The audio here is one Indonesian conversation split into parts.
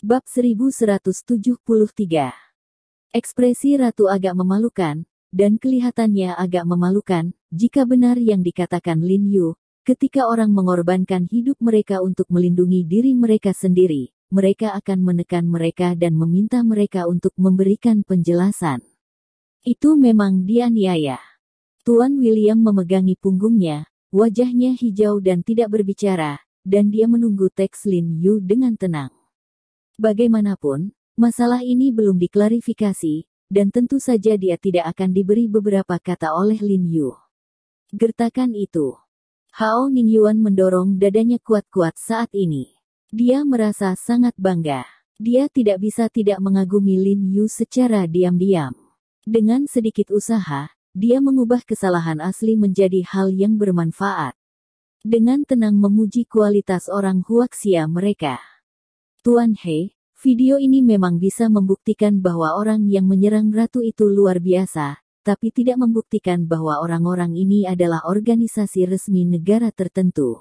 Bab 1173. Ekspresi Ratu agak memalukan, dan kelihatannya agak memalukan, jika benar yang dikatakan Lin Yu, ketika orang mengorbankan hidup mereka untuk melindungi diri mereka sendiri, mereka akan menekan mereka dan meminta mereka untuk memberikan penjelasan. Itu memang dianiaya. Tuan William memegangi punggungnya, wajahnya hijau dan tidak berbicara, dan dia menunggu teks Lin Yu dengan tenang. Bagaimanapun, masalah ini belum diklarifikasi, dan tentu saja dia tidak akan diberi beberapa kata oleh Lin Yu. Gertakan itu. Hao Ningyuan mendorong dadanya kuat-kuat saat ini. Dia merasa sangat bangga. Dia tidak bisa tidak mengagumi Lin Yu secara diam-diam. Dengan sedikit usaha, dia mengubah kesalahan asli menjadi hal yang bermanfaat. Dengan tenang memuji kualitas orang Huaxia mereka. Tuan He, video ini memang bisa membuktikan bahwa orang yang menyerang ratu itu luar biasa, tapi tidak membuktikan bahwa orang-orang ini adalah organisasi resmi negara tertentu.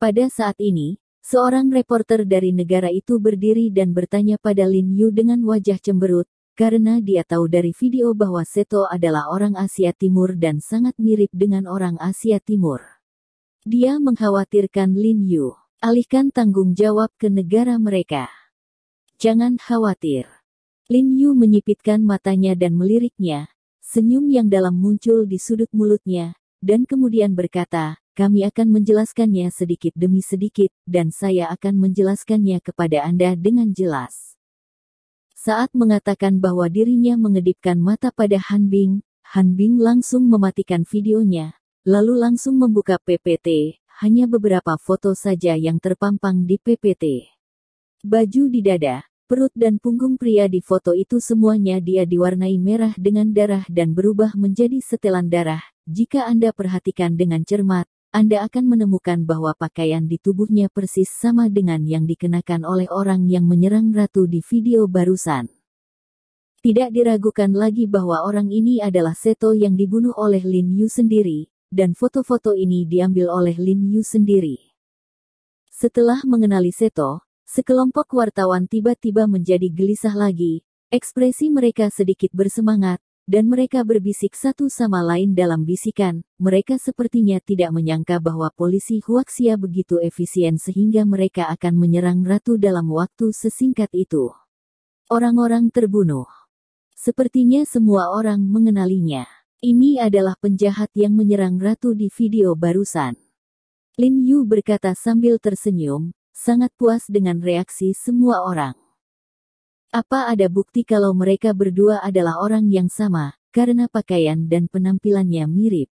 Pada saat ini, seorang reporter dari negara itu berdiri dan bertanya pada Lin Yu dengan wajah cemberut, karena dia tahu dari video bahwa Seto adalah orang Asia Timur dan sangat mirip dengan orang Asia Timur. Dia mengkhawatirkan Lin Yu. Alihkan tanggung jawab ke negara mereka. Jangan khawatir. Lin Yu menyipitkan matanya dan meliriknya, senyum yang dalam muncul di sudut mulutnya, dan kemudian berkata, kami akan menjelaskannya sedikit demi sedikit, dan saya akan menjelaskannya kepada Anda dengan jelas. Saat mengatakan bahwa dirinya mengedipkan mata pada Han Bing langsung mematikan videonya, lalu langsung membuka PPT. Hanya beberapa foto saja yang terpampang di PPT. Baju di dada, perut dan punggung pria di foto itu semuanya dia diwarnai merah dengan darah dan berubah menjadi setelan darah. Jika Anda perhatikan dengan cermat, Anda akan menemukan bahwa pakaian di tubuhnya persis sama dengan yang dikenakan oleh orang yang menyerang ratu di video barusan. Tidak diragukan lagi bahwa orang ini adalah Seto yang dibunuh oleh Lin Yu sendiri. Dan foto-foto ini diambil oleh Lin Yu sendiri. Setelah mengenali Seto, sekelompok wartawan tiba-tiba menjadi gelisah lagi, ekspresi mereka sedikit bersemangat, dan mereka berbisik satu sama lain dalam bisikan. Mereka sepertinya tidak menyangka bahwa polisi Huaxia begitu efisien sehingga mereka akan menyerang ratu dalam waktu sesingkat itu. Orang-orang terbunuh. Sepertinya semua orang mengenalinya. Ini adalah penjahat yang menyerang ratu di video barusan. Lin Yu berkata sambil tersenyum, sangat puas dengan reaksi semua orang. Apa ada bukti kalau mereka berdua adalah orang yang sama, karena pakaian dan penampilannya mirip?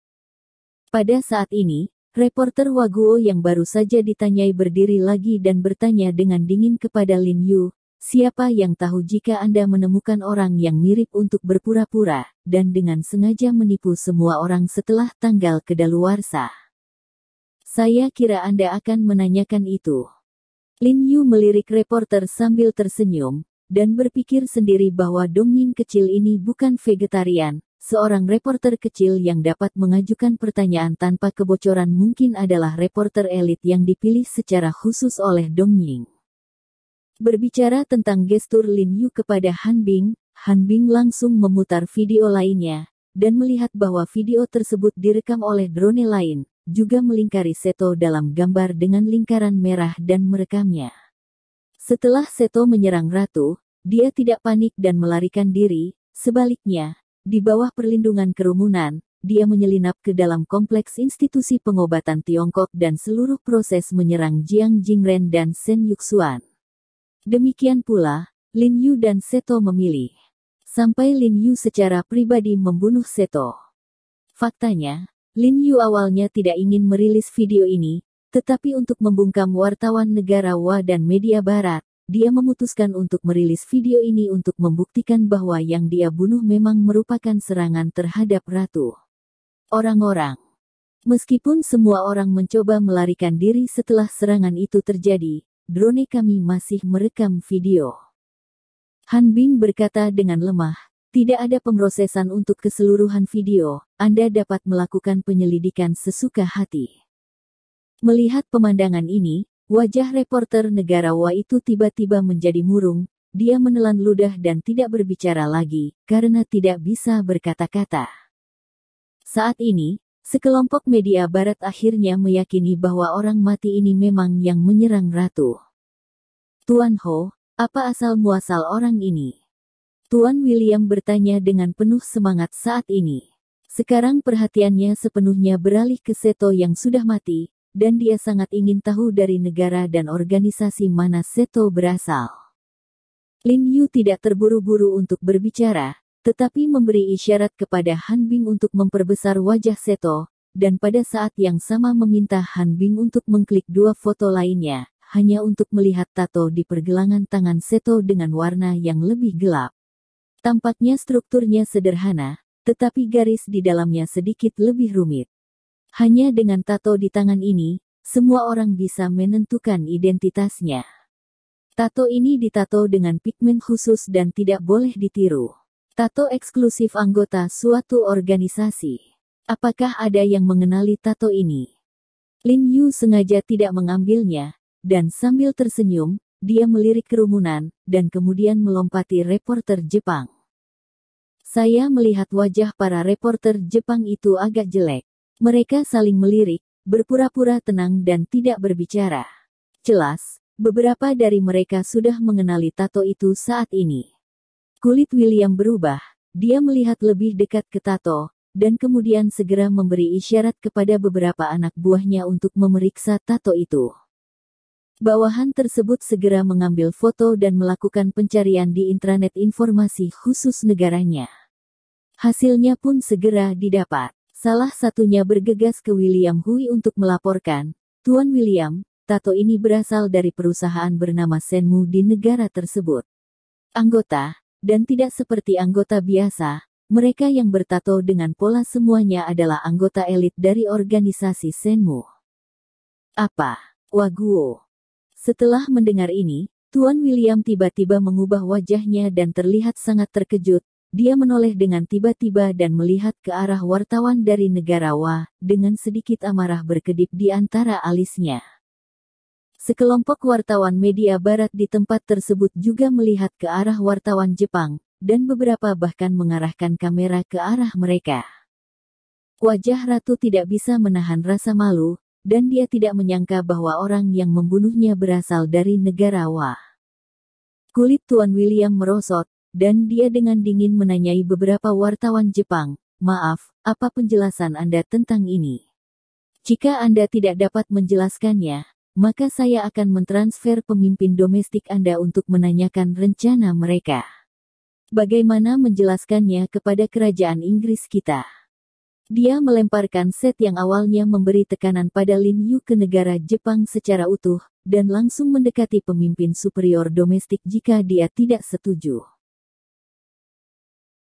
Pada saat ini, reporter Waguo yang baru saja ditanyai berdiri lagi dan bertanya dengan dingin kepada Lin Yu, siapa yang tahu jika Anda menemukan orang yang mirip untuk berpura-pura, dan dengan sengaja menipu semua orang setelah tanggal kedaluarsa? Saya kira Anda akan menanyakan itu. Lin Yu melirik reporter sambil tersenyum, dan berpikir sendiri bahwa Dongying kecil ini bukan vegetarian. Seorang reporter kecil yang dapat mengajukan pertanyaan tanpa kebocoran mungkin adalah reporter elit yang dipilih secara khusus oleh Dongying. Berbicara tentang gestur Lin Yu kepada Han Bing langsung memutar video lainnya, dan melihat bahwa video tersebut direkam oleh drone lain, juga melingkari Seto dalam gambar dengan lingkaran merah dan merekamnya. Setelah Seto menyerang ratu, dia tidak panik dan melarikan diri, sebaliknya, di bawah perlindungan kerumunan, dia menyelinap ke dalam kompleks institusi pengobatan Tiongkok dan seluruh proses menyerang Jiang Jingren dan Shen Yuxuan. Demikian pula, Lin Yu dan Seto memilih. Sampai Lin Yu secara pribadi membunuh Seto. Faktanya, Lin Yu awalnya tidak ingin merilis video ini, tetapi untuk membungkam wartawan negara Wa dan media barat, dia memutuskan untuk merilis video ini untuk membuktikan bahwa yang dia bunuh memang merupakan serangan terhadap ratu. Orang-orang. Meskipun semua orang mencoba melarikan diri setelah serangan itu terjadi, drone kami masih merekam video. Han Bing berkata dengan lemah, tidak ada pemrosesan untuk keseluruhan video, Anda dapat melakukan penyelidikan sesuka hati. Melihat pemandangan ini, Wajah reporter negara Wa itu tiba-tiba menjadi murung, dia menelan ludah dan tidak berbicara lagi, karena tidak bisa berkata-kata. Saat ini, sekelompok media barat akhirnya meyakini bahwa orang mati ini memang yang menyerang ratu. Tuan Ho, apa asal-muasal orang ini? Tuan William bertanya dengan penuh semangat saat ini. Sekarang perhatiannya sepenuhnya beralih ke Seto yang sudah mati, dan dia sangat ingin tahu dari negara dan organisasi mana Seto berasal. Lin Yu tidak terburu-buru untuk berbicara, tetapi memberi isyarat kepada Han Bing untuk memperbesar wajah Seto, dan pada saat yang sama meminta Han Bing untuk mengklik dua foto lainnya, hanya untuk melihat tato di pergelangan tangan Seto dengan warna yang lebih gelap. Tampaknya strukturnya sederhana, tetapi garis di dalamnya sedikit lebih rumit. Hanya dengan tato di tangan ini, semua orang bisa menentukan identitasnya. Tato ini ditato dengan pigmen khusus dan tidak boleh ditiru. Tato eksklusif anggota suatu organisasi. Apakah ada yang mengenali tato ini? Lin Yu sengaja tidak mengambilnya, dan sambil tersenyum, dia melirik kerumunan, dan kemudian melompati reporter Jepang. Saya melihat wajah para reporter Jepang itu agak jelek. Mereka saling melirik, berpura-pura tenang dan tidak berbicara. Jelas, beberapa dari mereka sudah mengenali tato itu saat ini. Kulit William berubah, dia melihat lebih dekat ke tato, dan kemudian segera memberi isyarat kepada beberapa anak buahnya untuk memeriksa tato itu. Bawahan tersebut segera mengambil foto dan melakukan pencarian di intranet informasi khusus negaranya. Hasilnya pun segera didapat. Salah satunya bergegas ke William Hui untuk melaporkan, Tuan William, tato ini berasal dari perusahaan bernama Senmu di negara tersebut. Anggota, dan tidak seperti anggota biasa, mereka yang bertato dengan pola semuanya adalah anggota elit dari organisasi Senmu. Apa? Waguo. Setelah mendengar ini, Tuan William tiba-tiba mengubah wajahnya dan terlihat sangat terkejut. Dia menoleh dengan tiba-tiba dan melihat ke arah wartawan dari negara Wa, dengan sedikit amarah berkedip di antara alisnya. Sekelompok wartawan media barat di tempat tersebut juga melihat ke arah wartawan Jepang, dan beberapa bahkan mengarahkan kamera ke arah mereka. Wajah ratu tidak bisa menahan rasa malu, dan dia tidak menyangka bahwa orang yang membunuhnya berasal dari negara Wa. Kulit Tuan William merosot, dan dia dengan dingin menanyai beberapa wartawan Jepang, "Maaf, apa penjelasan Anda tentang ini? Jika Anda tidak dapat menjelaskannya, maka saya akan mentransfer pemimpin domestik Anda untuk menanyakan rencana mereka. Bagaimana menjelaskannya kepada kerajaan Inggris kita?" Dia melemparkan set yang awalnya memberi tekanan pada Lin Yu ke negara Jepang secara utuh, dan langsung mendekati pemimpin superior domestik jika dia tidak setuju.